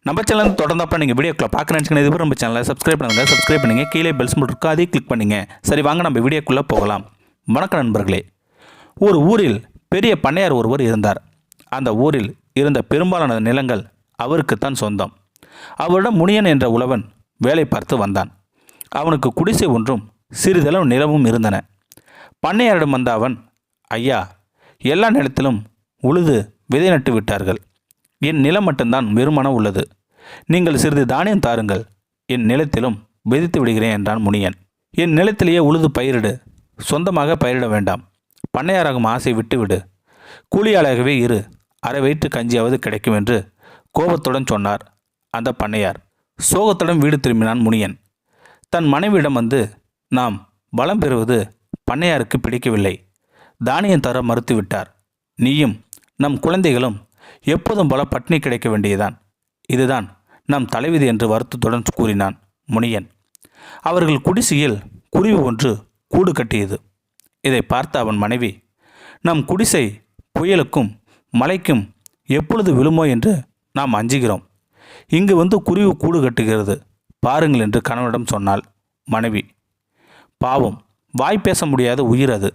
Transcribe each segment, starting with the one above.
நம்ம சேனல் தொடர்ந்தப்ப நீங்கள் வீடியோக்குள்ள பார்க்குறேன்னு இதுவரை நம்ம சேனலை சப்ஸ்கிரைப் பண்ணுங்கள் கீழே பெல் சிம்பல் இருக்கும் அதையும் கிளிக் பண்ணுங்க. சரி வாங்க நம்ம வீடியோக்குள்ளே போகலாம். வணக்கம் நண்பர்களே. ஒரு ஊரில் பெரிய பண்ணையார் ஒருவர் இருந்தார். அந்த ஊரில் இருந்த பெரும்பாலான நிலங்கள் அவருக்குத்தான் சொந்தம். அவரிடம் முனியன் என்ற உழவன் வேலை பார்த்து வந்தான். அவனுக்கு குடிசை ஒன்றும் சிறிதளவு நிலமும் இருந்தன. பண்ணையாரிடம் வந்த அவன், ஐயா, எல்லா நிலத்திலும் உழுது விதை நட்டு விட்டார்கள். என் நிலம் மட்டும்தான் வெறுமன உள்ளது. நீங்கள் சிறிது தானியம் தாருங்கள், என் நிலத்திலும் விதைத்து விடுகிறேன் என்றான் முனியன். என் நிலத்திலேயே உழுது பயிரிடு, சொந்தமாக பயிரிட வேண்டாம். பண்ணையாராகும் ஆசை விட்டுவிடு, கூலியாளாகவே இரு, அரை வயிற்று கஞ்சியாவது கிடைக்கும் என்று கோபத்துடன் சொன்னார் அந்த பண்ணையார். சோகத்துடன் வீடு திரும்பினான் முனியன். தன் மனைவியிடம் வந்து, நாம் பலம் பெறுவது பண்ணையாருக்கு பிடிக்கவில்லை, தானியம் தர மறுத்துவிட்டார். நீயும் நம் குழந்தைகளும் எப்போதும் பல பட்னி கிடைக்க வேண்டியதான். இதுதான் நம் தலைவிதி என்று வருத்தத்துடன் கூறினான் முனியன். அவர்கள் குடிசையில் குருவி ஒன்று கூடு கட்டியது. இதை பார்த்த அவன் மனைவி, நம் குடிசை புயலுக்கும் மழைக்கும் எப்பொழுது விழுமோ என்று நாம் அஞ்சுகிறோம். இங்கு வந்து குருவி கூடு கட்டுகிறது பாருங்கள் என்று கணவனிடம் சொன்னாள் மனைவி. பாவம், வாய் பேச முடியாத உயிர் அது.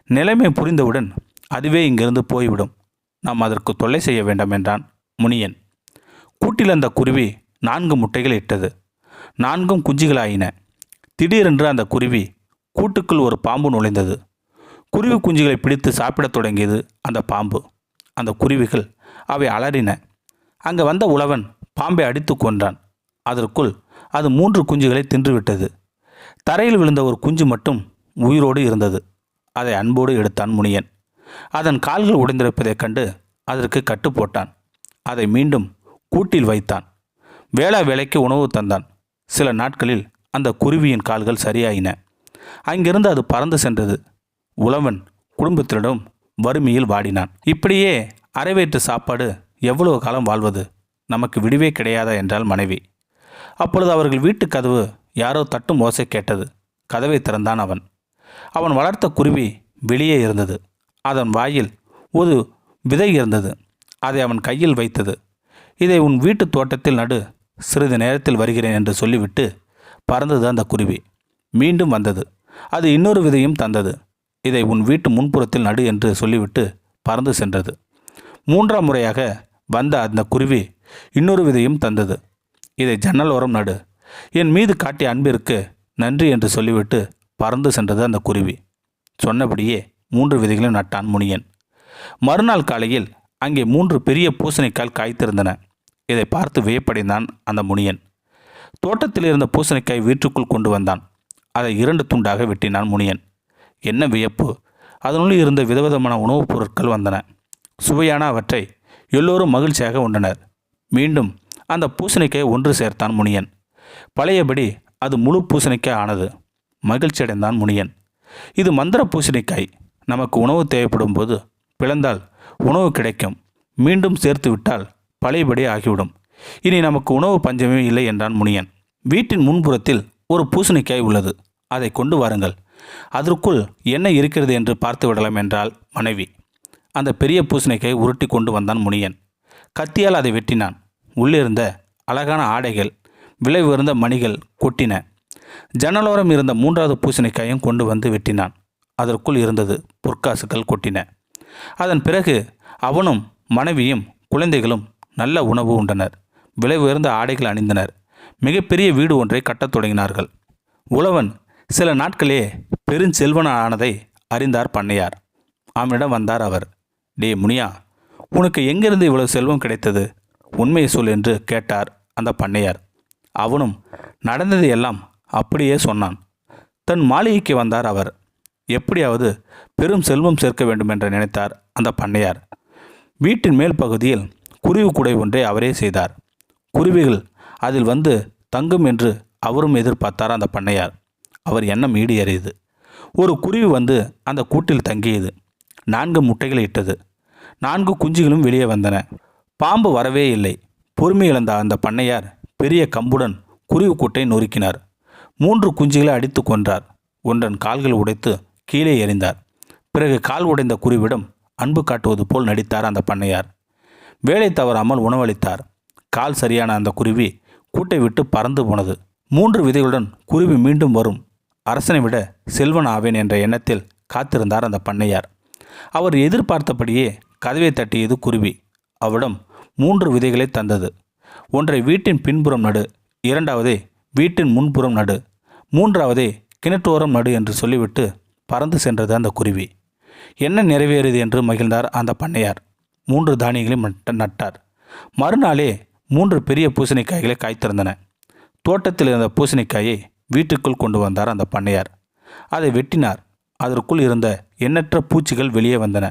நிலைமை புரிந்தவுடன் அதுவே இங்கிருந்து போய்விடும். நாம் அதற்கு தொல்லை செய்ய வேண்டாம் என்றான் முனியன். கூட்டில் அந்த குருவி 4 முட்டைகள் இட்டது. 4ம் குஞ்சுகளாயின. திடீரென்று அந்த குருவி கூட்டுக்குள் ஒரு பாம்பு நுழைந்தது. குருவி குஞ்சுகளை பிடித்து சாப்பிடத் தொடங்கியது அந்த பாம்பு. அந்த குருவிகள் அவை அலறின. அங்கே வந்த உழவன் பாம்பை அடித்து கொன்றான். அதற்குள் அது 3 குஞ்சுகளை தின்றுவிட்டது. தரையில் விழுந்த ஒரு குஞ்சு மட்டும் உயிரோடு இருந்தது. அதை அன்போடு எடுத்தான் முனியன். அதன் கால்கள் உடைந்திருப்பதைக் கண்டு அதற்கு கட்டு போட்டான். அதை மீண்டும் கூட்டில் வைத்தான். வேளா வேலைக்கு உணவு தந்தான். சில நாட்களில் அந்த குருவியின் கால்கள் சரியாயின. அங்கிருந்து அது பறந்து சென்றது. உழவன் குடும்பத்தினரும் வறுமையில் வாடினான். இப்படியே அரைவயிற்று சாப்பாடு எவ்வளவு காலம் வாழ்வது? நமக்கு விடுவே கிடையாதா என்றாள் மனைவி. அப்பொழுது அவர்கள் வீட்டு கதவு யாரோ தட்டும் ஓசை கேட்டது. கதவை திறந்தான் அவன். அவன் வளர்த்த குருவி வெளியே இருந்தது. அதன் வாயில் ஒரு விதை இருந்தது. அதை அவன் கையில் வைத்தது. இதை உன் வீட்டு தோட்டத்தில் நடு, சிறிது நேரத்தில் வருகிறேன் என்று சொல்லிவிட்டு பறந்தது அந்த குருவி. மீண்டும் வந்தது. அது இன்னொரு விதையும் தந்தது. இதை உன் வீட்டு முன்புறத்தில் நடு என்று சொல்லிவிட்டு பறந்து சென்றது. 3ஆம் முறையாக வந்த அந்த குருவி இன்னொரு விதையும் தந்தது. இதை ஜன்னல் ஓரம் நடு, என் மீது காட்டிய அன்பிற்கு நன்றி என்று சொல்லிவிட்டு பறந்து சென்றது அந்த குருவி. சொன்னபடியே 3 விதைகளும் நட்டான் முனியன். மறுநாள் காலையில் அங்கே 3 பெரிய பூசணிக்காய் காய்த்திருந்தன. இதை பார்த்து வியப்படைந்தான் அந்த முனியன். தோட்டத்தில் இருந்த பூசணிக்காய் வீட்டுக்குள் கொண்டு வந்தான். அதை 2 துண்டாக வெட்டினான் முனியன். என்ன வியப்பு! அதனுள் இருந்த விதவிதமான உணவுப் பொருட்கள் வந்தன. சுவையான அவற்றை எல்லோரும் மகிழ்ச்சியாக உண்டனர். மீண்டும் அந்த பூசணிக்காய் ஒன்று சேர்த்தான் முனியன். பழையபடி அது முழு பூசணிக்காய் ஆனது. மகிழ்ச்சி அடைந்தான் முனியன். இது மந்திர பூசணிக்காய். நமக்கு உணவு தேவைப்படும் போது பிளந்தால் உணவு கிடைக்கும். மீண்டும் சேர்த்து விட்டால் பழையபடி ஆகிவிடும். இனி நமக்கு உணவு பஞ்சமே இல்லை என்றான் முனியன். வீட்டின் முன்புறத்தில் ஒரு பூசணிக்காய் உள்ளது, அதை கொண்டு வாருங்கள். அதற்குள் என்ன இருக்கிறது என்று பார்த்து விடலாம் என்றாள் மனைவி. அந்த பெரிய பூசணிக்காய் உருட்டி கொண்டு வந்தான் முனியன். கத்தியால் அதை வெட்டினான். உள்ளிருந்த அழகான ஆடைகள், விலை உயர்ந்த மணிகள் கொட்டின. ஜன்னலோரம் இருந்த 3வது பூசணிக்காயும் கொண்டு வந்து வெட்டினான். அதற்குள் இருந்தது பொற்காசுகள் கொட்டின. அதன் பிறகு அவனும் மனைவியும் குழந்தைகளும் நல்ல உணவு உண்டனர். விலை உயர்ந்த ஆடைகள் அணிந்தனர். மிகப்பெரிய வீடு ஒன்றை கட்டத் தொடங்கினார்கள். உழவன் சில நாட்களே பெருஞ்செல்வன் ஆனதை அறிந்தார் பண்ணையார். அவனிடம் வந்தார் அவர். டே முனியா, உனக்கு எங்கிருந்து இவ்வளவு செல்வம் கிடைத்தது? உண்மையை சொல் என்று கேட்டார் அந்த பண்ணையார். அவனும் நடந்தது எல்லாம் அப்படியே சொன்னான். தன் மாளிகைக்கு வந்தார் அவர். எப்படியாவது பெரும் செல்வம் சேர்க்க வேண்டும் என்று நினைத்தார் அந்த பண்ணையார். வீட்டின் மேல் பகுதியில் குருவி கூடை ஒன்றை அவரே செய்தார். குருவிகள் அதில் வந்து தங்கும் என்று அவரும் எதிர்பார்த்தார் அந்த பண்ணையார். அவர் எண்ணம் ஈடேறியது. ஒரு குருவி வந்து அந்த கூட்டில் தங்கியது. 4 முட்டைகளை இட்டது. 4 குஞ்சுகளும் வெளியே வந்தன. பாம்பு வரவே இல்லை. பொறுமை இழந்த அந்த பண்ணையார் பெரிய கம்புடன் குருவி கூட்டை நொறுக்கினார். 3 குஞ்சுகளை அடித்து கொன்றார். ஒன்றன் கால்கள் உடைத்து கீழே எறிந்தார். பிறகு கால் உடைந்த குருவிடம் அன்பு காட்டுவது போல் நடித்தார் அந்த பண்ணையார். வேலை தவறாமல் உணவளித்தார். கால் சரியான அந்த குருவி கூட்டை விட்டு பறந்து போனது. 3 விதைகளுடன் குருவி மீண்டும் வரும். அரசனை விட செல்வன் ஆவேன் என்ற எண்ணத்தில் காத்திருந்தார் அந்த பண்ணையார். அவர் எதிர்பார்த்தபடியே கதவை தட்டியது குருவி. அவரிடம் 3 விதைகளை தந்தது. ஒன்றை வீட்டின் பின்புறம் நடு, 2வதை வீட்டின் முன்புறம் நடு, 3வதை கிணற்றோரம் நடு என்று சொல்லிவிட்டு பறந்து சென்றது அந்த குருவி. என்ன நிறைவேறியது என்று மகிழ்ந்தார் அந்த பண்ணையார். 3 தானியங்களை நட்டார். மறுநாளே 3 பெரிய பூசணிக்காய்களை காய்த்திருந்தன. தோட்டத்தில் இருந்த பூசணிக்காயை வீட்டுக்குள் கொண்டு வந்தார் அந்த பண்ணையார். அதை வெட்டினார். அதற்குள் இருந்த எண்ணற்ற பூச்சிகள் வெளியே வந்தன.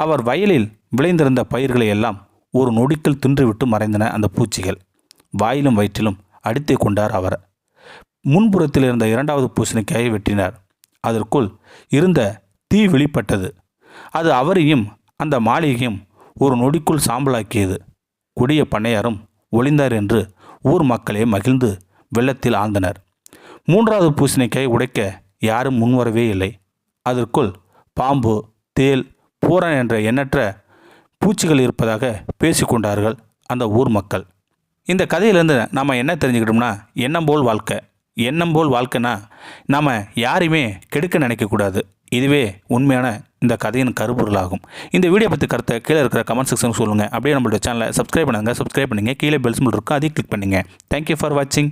அவர் வயலில் விளைந்திருந்த பயிர்களை எல்லாம் ஒரு நொடிக்குள் தின்றுவிட்டு மறைந்தன அந்த பூச்சிகள். வாயிலும் வயிற்றிலும் அடித்து கொண்டார் அவர். முன்புறத்தில் இருந்த 2வது பூசணிக்காயை வெட்டினார். அதற்குள் இருந்த தீ வெளிப்பட்டது. அது அவரையும் அந்த மாளிகையும் ஒரு நொடிக்குள் சாம்பலாக்கியது. கொடிய பண்ணையாரும் ஒளிந்தார் என்று ஊர் மக்களே மகிழ்ந்து வெள்ளத்தில் ஆழ்ந்தனர். 3வது பூசணிக்காயை உடைக்க யாரும் முன்வரவே இல்லை. அதற்குள் பாம்பு, தேல், பூரான் என்ற எண்ணற்ற பூச்சிகள் இருப்பதாக பேசிக்கொண்டார்கள் அந்த ஊர் மக்கள். இந்த கதையிலேருந்து நாம் என்ன தெரிஞ்சுக்கிட்டோம்னா, எண்ணம் போல் வாழ்க்கை. எண்ணம் போல் வாழ்க்கைனா நாம் யாரையுமே கெடுக்க நினைக்கக்கூடாது. இதுவே உண்மையான இந்த கதையின் கருப்பொருளாகும். இந்த வீடியோ பற்றி கருத்தை கீழே இருக்கிற கமெண்ட் செக்ஷன் சொல்லுங்கள். அப்படியே நம்மளோட சேனலை சப்ஸ்கிரைப் பண்ணுங்கள். கீழே பெல் சிம்பல் இருக்கும், அதையும் கிளிக் பண்ணுங்கள். தேங்க்யூ ஃபார் வாட்சிங்.